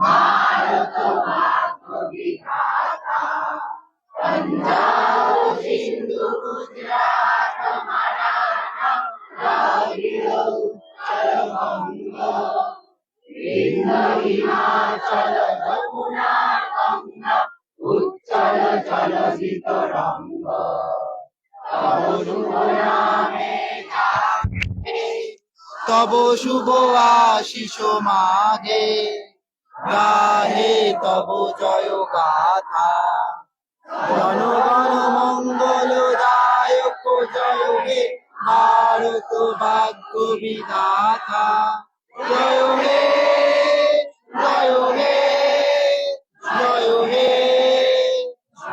भारत भाग्य विधाता पंजाब सिंधु गुजरात मराठा द्राविड़ उत्कल बंग विंध्य हिमाचल यमुना गंगा उच्चल जलधि तरंग तब शुभ आशीष मागे गाहे तब जय गाथा जनगण मंगल दायक जय हे भारत भाग्य विधाता जय हे जय हे जय हे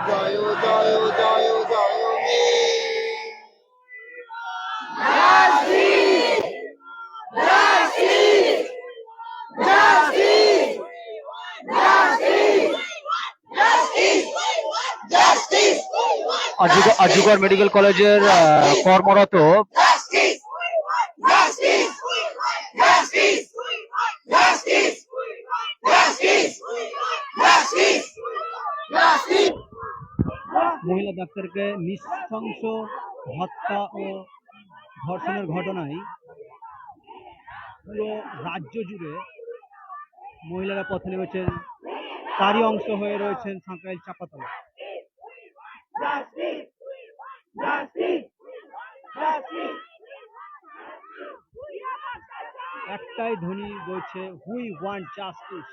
जय जय जय जय हे আরজিকর মেডিকেল কলেজের কর্মরত মহিলা ডাক্তারকে নৃশংস হত্যা ও ধর্ষণের ঘটনায় পুরো রাজ্য জুড়ে মহিলারা পথে নেমেছেন, তারই অংশ হয়ে রয়েছেন সাঁকরাইল চাপাতলা। একটাই ধ্বনি বলছে, হুই ওয়ান্ট জাস্টিস।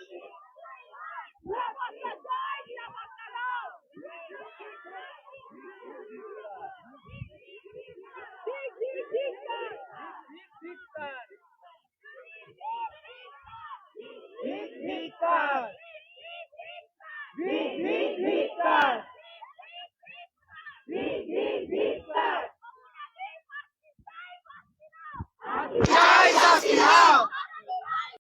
Yeah!